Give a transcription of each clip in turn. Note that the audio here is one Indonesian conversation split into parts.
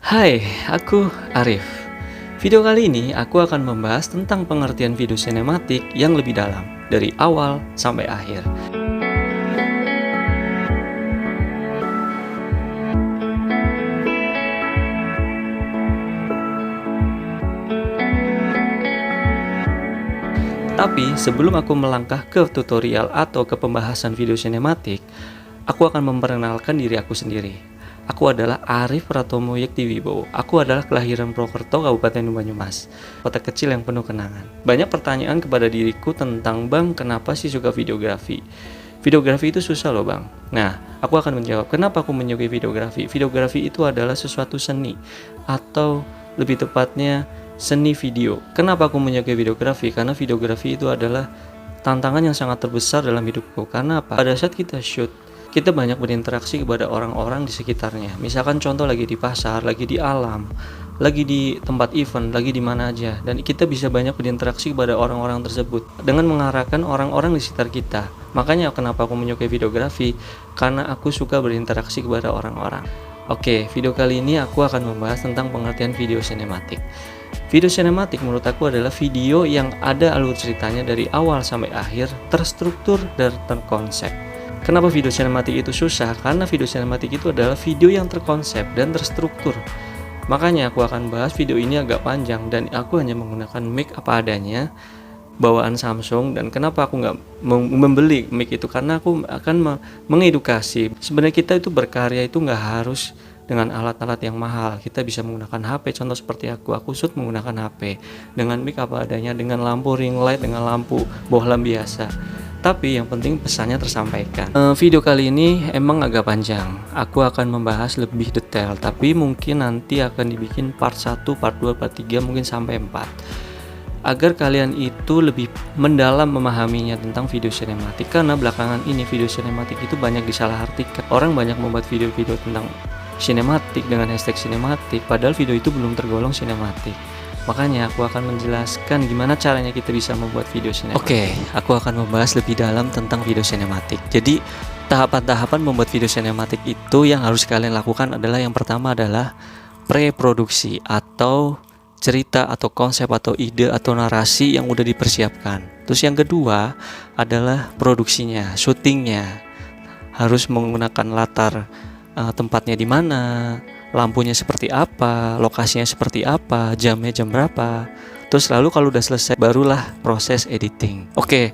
Hai, aku Arif. Video kali ini aku akan membahas tentang pengertian video sinematik yang lebih dalam, dari awal sampai akhir. Tapi sebelum aku melangkah ke tutorial atau ke pembahasan video sinematik, aku akan memperkenalkan diri aku sendiri. Aku adalah Arif Pratomo Yektiwibowo. Aku adalah kelahiran Purwokerto, Kabupaten Banyumas, kota kecil yang penuh kenangan. Banyak pertanyaan kepada diriku tentang, "Bang, kenapa sih suka videografi? Videografi itu susah loh, Bang." Nah, aku akan menjawab kenapa aku menyukai videografi. Videografi itu adalah sesuatu seni, atau lebih tepatnya seni video. Kenapa aku menyukai videografi? Karena videografi itu adalah tantangan yang sangat terbesar dalam hidupku. Karena apa? Pada saat kita shoot, kita banyak berinteraksi kepada orang-orang di sekitarnya. Misalkan contoh lagi di pasar, lagi di alam, lagi di tempat event, lagi di mana aja. Dan kita bisa banyak berinteraksi kepada orang-orang tersebut dengan mengarahkan orang-orang di sekitar kita. Makanya kenapa aku menyukai videografi, karena aku suka berinteraksi kepada orang-orang. Oke, video kali ini aku akan membahas tentang pengertian video sinematik. Video sinematik menurut aku adalah video yang ada alur ceritanya dari awal sampai akhir, terstruktur dan terkonsep. Kenapa video sinematik itu susah? Karena video sinematik itu adalah video yang terkonsep dan terstruktur. Makanya aku akan bahas video ini agak panjang dan aku hanya menggunakan mic apa adanya, bawaan Samsung. Dan kenapa aku nggak membeli mic itu? Karena aku akan mengedukasi. Sebenarnya kita itu berkarya itu nggak harus dengan alat-alat yang mahal. Kita bisa menggunakan HP, contoh seperti aku shoot menggunakan HP dengan mic apa adanya, dengan lampu ring light, dengan lampu bohlam biasa. Tapi yang penting pesannya tersampaikan. Video kali ini emang agak panjang. Aku akan membahas lebih detail, tapi mungkin nanti akan dibikin part 1, part 2, part 3, mungkin sampai 4. Agar kalian itu lebih mendalam memahaminya tentang video sinematik. Karena belakangan ini video sinematik itu banyak disalahartikan. Orang banyak membuat video-video tentang sinematik dengan hashtag sinematik, padahal video itu belum tergolong sinematik. Makanya aku akan menjelaskan gimana caranya kita bisa membuat video sinematik. Oke, aku akan membahas lebih dalam tentang video sinematik. Jadi, tahapan-tahapan membuat video sinematik itu yang harus kalian lakukan adalah yang pertama adalah pre-produksi atau cerita atau konsep atau ide atau narasi yang udah dipersiapkan. Terus yang kedua adalah produksinya, syutingnya. Harus menggunakan latar tempatnya di mana, lampunya seperti apa, lokasinya seperti apa, jamnya jam berapa. Terus lalu kalau udah selesai barulah proses editing. Oke,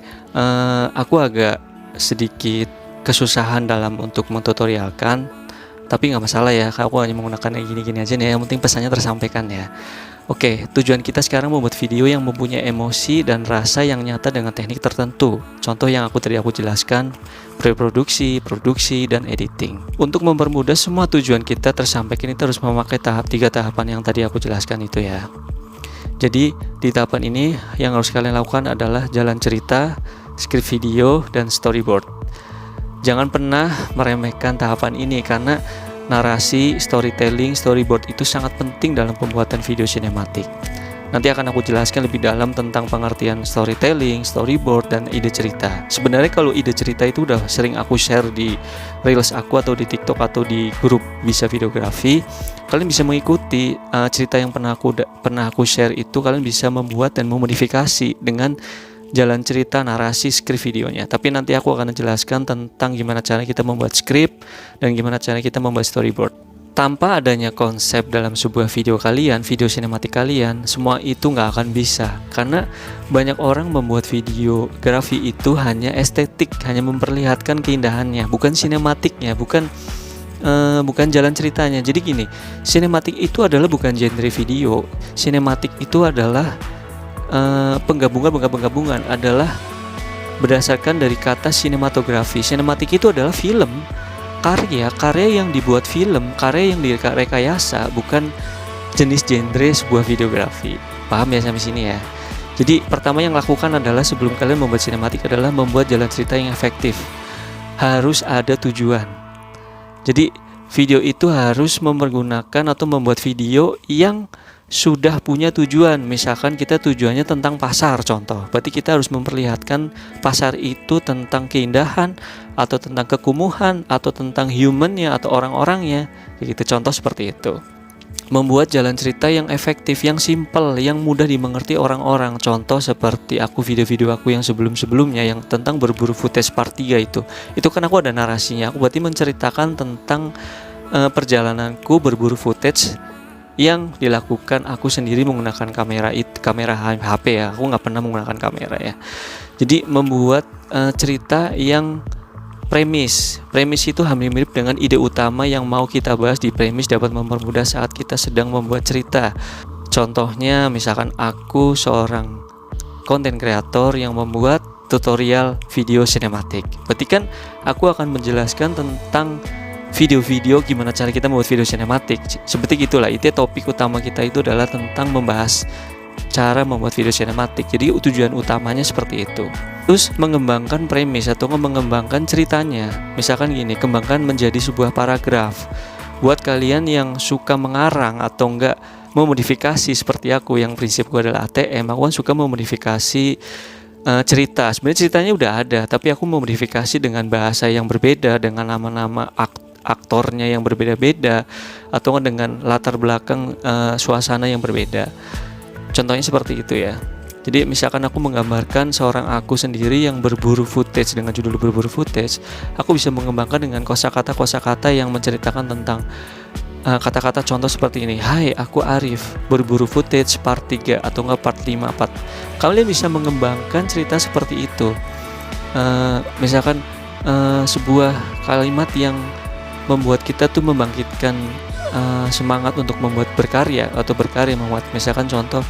aku agak sedikit kesusahan dalam untuk mentutorialkan, tapi nggak masalah ya, aku hanya menggunakan yang gini-gini aja nih. Yang penting pesannya tersampaikan ya. Oke, tujuan kita sekarang membuat video yang mempunyai emosi dan rasa yang nyata dengan teknik tertentu. Contoh yang tadi aku jelaskan, preproduksi, produksi, dan editing. Untuk mempermudah semua tujuan kita tersampaikan, kita harus memakai 3 tahapan yang tadi aku jelaskan itu ya. Jadi di tahapan ini yang harus kalian lakukan adalah jalan cerita, script video, dan storyboard. Jangan pernah meremehkan tahapan ini karena narasi, storytelling, storyboard itu sangat penting dalam pembuatan video sinematik. Nanti akan aku jelaskan lebih dalam tentang pengertian storytelling, storyboard, dan ide cerita. Sebenarnya kalau ide cerita itu udah sering aku share di reels aku atau di TikTok atau di grup Bisa Videografi. Kalian bisa mengikuti cerita yang pernah aku share itu. Kalian bisa membuat dan memodifikasi dengan jalan cerita, narasi, skrip videonya. Tapi nanti aku akan menjelaskan tentang gimana cara kita membuat skrip dan gimana cara kita membuat storyboard. Tanpa adanya konsep dalam sebuah video kalian, video sinematik kalian, semua itu nggak akan bisa. Karena banyak orang membuat videografi itu hanya estetik, hanya memperlihatkan keindahannya, bukan sinematiknya, bukan jalan ceritanya. Jadi gini, sinematik itu adalah bukan genre video. Sinematik itu adalah penggabungan adalah berdasarkan dari kata sinematografi. Sinematik itu adalah film, karya yang dibuat film, karya yang direkayasa, bukan jenis genre sebuah videografi. Paham ya sampai sini ya? Jadi pertama yang lakukan adalah sebelum kalian membuat sinematik adalah membuat jalan cerita yang efektif. Harus ada tujuan. Jadi video itu harus mempergunakan atau membuat video yang sudah punya tujuan. Misalkan kita tujuannya tentang pasar contoh, berarti kita harus memperlihatkan pasar itu tentang keindahan atau tentang kekumuhan atau tentang humannya atau orang-orangnya, gitu, contoh seperti itu. membuat jalan cerita yang efektif, yang simple, yang mudah dimengerti orang-orang. Contoh seperti video-video aku yang sebelum-sebelumnya yang tentang berburu footage part 3 itu kan aku ada narasinya. Aku berarti menceritakan tentang perjalananku berburu footage yang dilakukan aku sendiri menggunakan kamera HP ya. Aku nggak pernah menggunakan kamera ya. Jadi membuat cerita yang premis itu hampir mirip dengan ide utama yang mau kita bahas di premis, dapat mempermudah saat kita sedang membuat cerita. Contohnya misalkan aku seorang konten kreator yang membuat tutorial video sinematik. Berarti kan aku akan menjelaskan tentang video-video gimana cara kita membuat video sinematik. Seperti itulah, itu topik utama kita itu adalah tentang membahas cara membuat video sinematik. Jadi tujuan utamanya seperti itu. Terus mengembangkan premis atau mengembangkan ceritanya. Misalkan gini, kembangkan menjadi sebuah paragraf. Buat kalian yang suka mengarang atau enggak memodifikasi seperti aku, yang prinsip gue adalah ATM, aku kan suka memodifikasi cerita. Sebenarnya ceritanya udah ada, tapi aku memodifikasi dengan bahasa yang berbeda, dengan nama-nama aktornya yang berbeda-beda, atau dengan latar belakang suasana yang berbeda. Contohnya seperti itu ya. Jadi misalkan aku menggambarkan seorang aku sendiri yang berburu footage dengan judul berburu footage, aku bisa mengembangkan dengan kosakata yang menceritakan tentang kata-kata contoh seperti ini. Hai, aku Arif, berburu footage part 3 atau enggak part 5. Kalian bisa mengembangkan cerita seperti itu. Misalkan sebuah kalimat yang membuat kita tuh membangkitkan semangat untuk berkarya, membuat misalkan contoh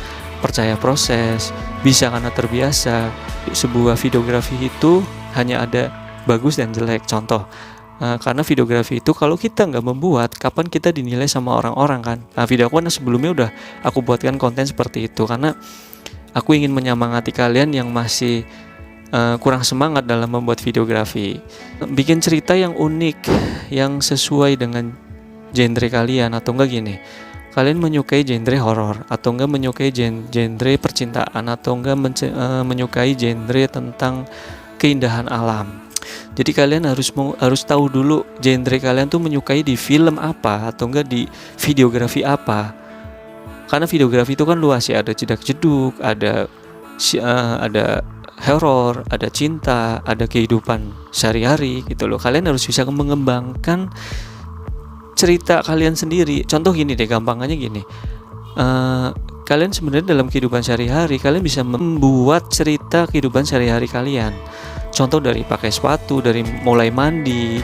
percaya proses, bisa karena terbiasa. Sebuah videografi itu hanya ada bagus dan jelek. Contoh, karena videografi itu kalau kita nggak membuat, kapan kita dinilai sama orang-orang kan? Nah, video aku sebelumnya udah aku buatkan konten seperti itu karena aku ingin menyemangati kalian yang masih kurang semangat dalam membuat videografi. Bikin cerita yang unik, yang sesuai dengan genre kalian, atau enggak gini, kalian menyukai genre horor, atau enggak menyukai genre percintaan, atau enggak menyukai genre tentang keindahan alam. Jadi kalian harus tahu dulu genre kalian tuh menyukai di film apa, atau enggak di videografi apa. Karena videografi itu kan luas ya, ada jedak-jeduk, ada horor, ada cinta, ada kehidupan sehari-hari gitu loh. Kalian harus bisa mengembangkan cerita kalian sendiri. Contoh gini deh, gampangannya gini. Kalian sebenarnya dalam kehidupan sehari-hari kalian bisa membuat cerita kehidupan sehari-hari kalian. Contoh dari pakai sepatu, dari mulai mandi,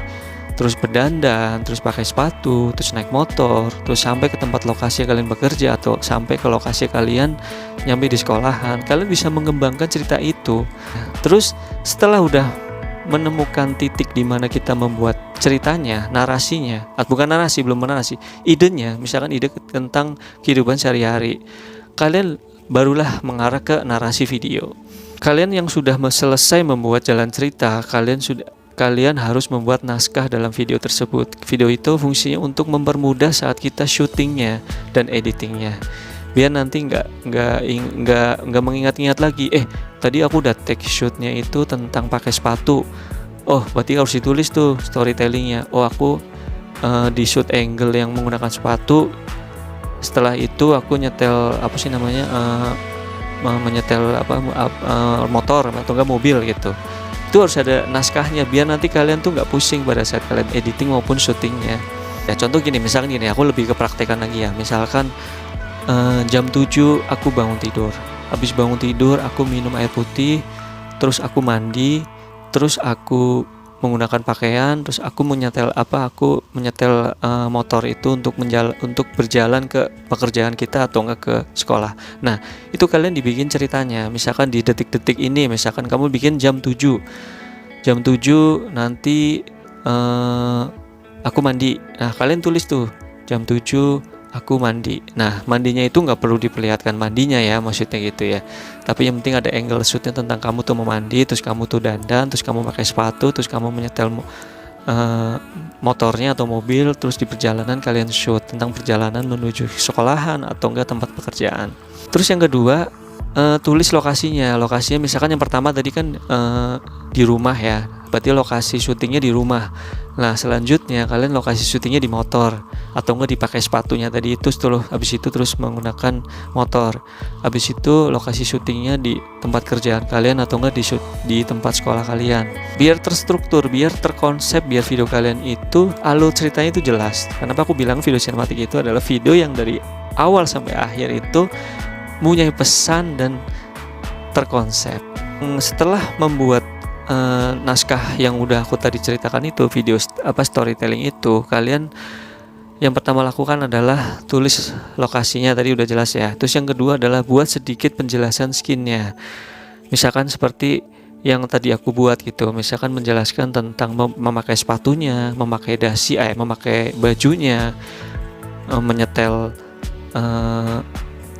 terus berdandan, terus pakai sepatu, terus naik motor, terus sampai ke tempat lokasi kalian bekerja, atau sampai ke lokasi kalian nyampe di sekolahan. Kalian bisa mengembangkan cerita itu. Terus setelah udah menemukan titik di mana kita membuat ceritanya, narasinya, belum narasi, idenya, misalkan ide tentang kehidupan sehari-hari, kalian barulah mengarah ke narasi video. Kalian yang sudah selesai membuat jalan cerita, kalian harus membuat naskah dalam video tersebut. Video itu fungsinya untuk mempermudah saat kita syutingnya dan editingnya, biar nanti nggak mengingat-ingat lagi. Tadi aku udah take shootnya itu tentang pakai sepatu. Oh, berarti harus ditulis tuh storytellingnya. Oh, aku di shoot angle yang menggunakan sepatu. Setelah itu aku nyetel menyetel motor atau enggak mobil gitu. Itu harus ada naskahnya biar nanti kalian tuh nggak pusing pada saat kalian editing maupun syutingnya. Ya contoh gini, misalkan gini, aku lebih ke praktekan lagi ya. Misalkan jam 7 aku bangun tidur. Habis bangun tidur aku minum air putih, terus aku mandi, terus aku menggunakan pakaian, terus aku menyetel motor itu untuk berjalan ke pekerjaan kita atau enggak ke sekolah. Nah, itu kalian dibikin ceritanya. Misalkan di detik-detik ini, misalkan kamu bikin jam 7 nanti aku mandi. Nah, kalian tulis tuh jam 7 aku mandi. Nah, mandinya itu nggak perlu diperlihatkan mandinya ya, maksudnya gitu ya. Tapi yang penting ada angle shootnya tentang kamu tuh mau mandi, terus kamu tuh dandan, terus kamu pakai sepatu, terus kamu menyetel motornya atau mobil, terus di perjalanan kalian shoot tentang perjalanan menuju sekolahan atau enggak tempat pekerjaan. Terus yang kedua, tulis lokasinya misalkan yang pertama tadi kan di rumah ya, berarti lokasi syutingnya di rumah. Nah selanjutnya kalian lokasi syutingnya di motor, atau enggak dipakai sepatunya tadi itu. Setelah habis itu terus menggunakan motor, habis itu lokasi syutingnya di tempat kerjaan kalian, atau enggak di tempat sekolah kalian. Biar terstruktur, biar terkonsep, biar video kalian itu alur ceritanya itu jelas. Kenapa aku bilang video sinematik itu adalah video yang dari awal sampai akhir itu mempunyai pesan dan terkonsep. Setelah membuat naskah yang udah aku tadi ceritakan itu, video storytelling itu, kalian yang pertama lakukan adalah tulis lokasinya, tadi udah jelas ya. Terus yang kedua adalah buat sedikit penjelasan skinnya, misalkan seperti yang tadi aku buat gitu, misalkan menjelaskan tentang memakai sepatunya, memakai dasi, memakai bajunya, menyetel,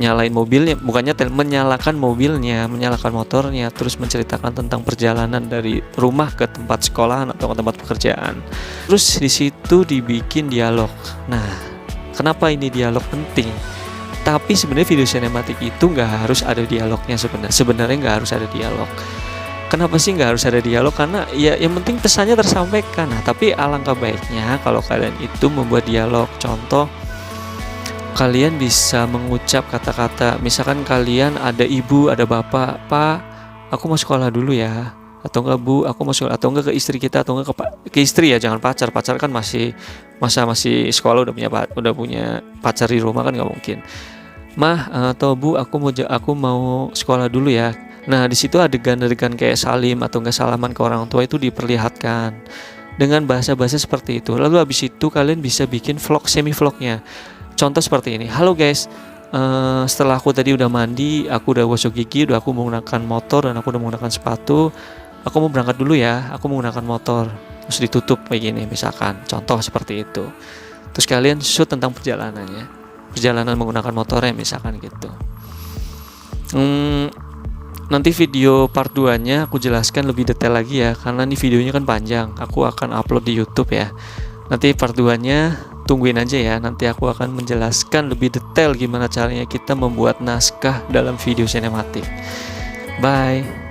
nyalain mobilnya, bukannya menyalakan mobilnya, menyalakan motornya, terus menceritakan tentang perjalanan dari rumah ke tempat sekolahan atau ke tempat pekerjaan. Terus di situ dibikin dialog. Nah, kenapa ini dialog penting? Tapi sebenarnya video sinematik itu nggak harus ada dialognya sebenarnya nggak harus ada dialog. Kenapa sih nggak harus ada dialog? Karena ya yang penting pesannya tersampaikan. Nah, tapi alangkah baiknya kalau kalian itu membuat dialog. Contoh, kalian bisa mengucap kata-kata, misalkan kalian ada ibu, ada bapak, "Pak, aku mau sekolah dulu ya," atau enggak, "Bu, aku mau sekolah," atau enggak ke istri kita, atau enggak ke istri ya, jangan pacar kan masih sekolah udah punya pacar di rumah kan nggak mungkin. "Mah, atau Bu, aku mau sekolah dulu ya." Nah di situ adegan-adegan kayak salim atau enggak salaman ke orang tua itu diperlihatkan dengan bahasa-bahasa seperti itu. Lalu habis itu kalian bisa bikin vlog, semi vlognya. Contoh seperti ini, "Halo guys, setelah aku tadi udah mandi, aku udah gosok gigi, aku menggunakan motor dan aku udah menggunakan sepatu, aku mau berangkat dulu ya, aku menggunakan motor." Terus ditutup kayak gini misalkan, contoh seperti itu. Terus kalian shoot tentang perjalanan menggunakan motornya misalkan gitu. Nanti video part 2-nya aku jelaskan lebih detail lagi ya, karena ini videonya kan panjang, aku akan upload di YouTube ya. Nanti part 2-nya tungguin aja ya, nanti aku akan menjelaskan lebih detail gimana caranya kita membuat naskah dalam video sinematik. Bye.